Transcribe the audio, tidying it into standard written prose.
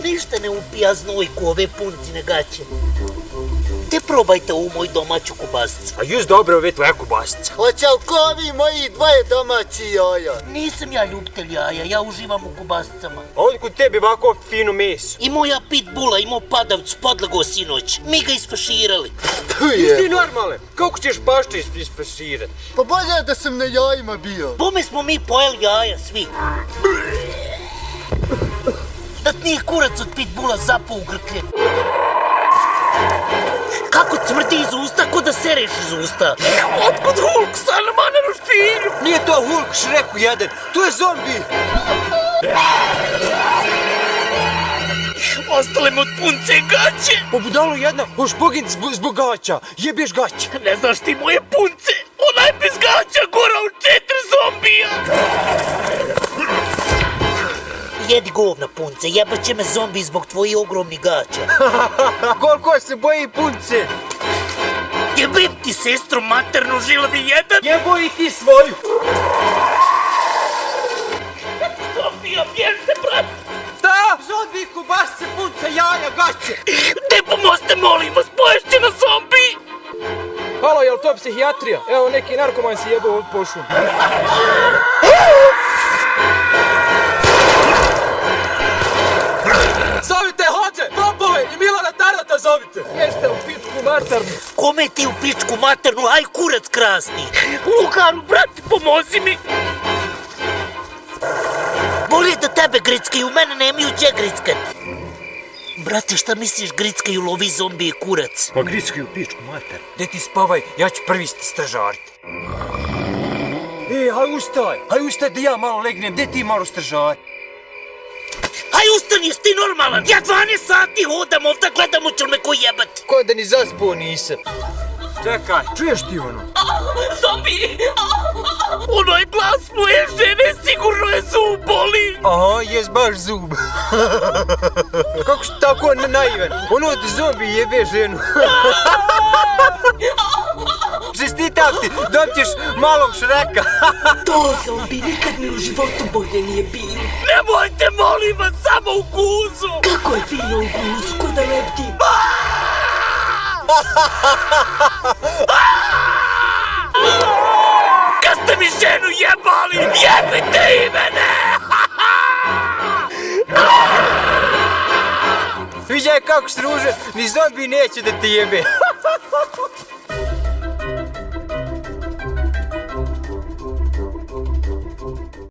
Ništa ne upija znojku ove puncine gaće. Te probajte ovu moju domaću kobasicu. A just dobro ove tvoja kobasica. Hoće li ko vi moji dvoje domaći jaja? Nisam ja ljubitelj jaja, ja uživam u kobasicama. A ovdje kod tebi ovako fino meso. I moja pitbula imao padavcu podlago sinoć. Mi ga isfaširali. Ti normale, kako ćeš pašče isfaširat? Pa bolje da sam na jajima bio. Bome smo mi pojeli jaja svi. Da ti nije kurac od pitbula zapao u grklje. Kako cmrti iz usta, ko da sereš iz usta. Otkud Hulk sa nama na roštilju? Nije to Hulk Šreku jedan, to je zombi. Ostale mu od punce gaće. Pa budalo jedna, hoš poginti zbog gaća, jebeš gaće. Ne znaš ti moje punce, ona je bez gaća gora od 4 zombija. Jedi govna punce, jebat će me zombi zbog tvojih ogromnih gaća. Koliko se boji punce. Jebim ti sestru maternu žilavi jedan. Jebo i ti svoju. Zombija, bježite, brat. Da, zombi, kobasice, punce, jaja, gaće. Ne pomozite, molim vas, poješće na zombi. Halo, jel to psihijatrija? Evo neki narkoman si jebao od pošum. Zovite hođe, popove i Milana Tarata zovite. Jeste u pičku maternu. Kome ti u pičku maternu, aj kurac krasni. Lukaru, brati, pomozi mi. Bolje da tebe grickaju, mene nemaju gdje grickat. Brate, šta misliš, grickaju, lovi zombije kurac? Pa grickaju pičku mater. Gdje ti spavaj, ja ću prvi stražariti. Haj ustaj da ja malo legnem, gdje ti malo stražariti? Aj ustaniš ti normalan, ja 12 sati hodam ovdje, gledam hoće li me ko jebat. Ko da ni zaspuo nisam. Čekaj, čuješ ti ono? Zombi! Ono je glas moje žene, sigurno je zub boli. Aha, jes baš zub. Kako si tako naivan? Ono ti zombi jebe ženu. Čestitam ti, dobćeš malog Šreka. To zombi nikad mi u životu bolje nije bilo. Nemojte, molim vas, samo u guzu. Kako je fino u guzu, ko da lepti. Kad ste mi ženu jebali, jebite i mene. Viđaj kako se ruže, ni zombi neće da te jebe.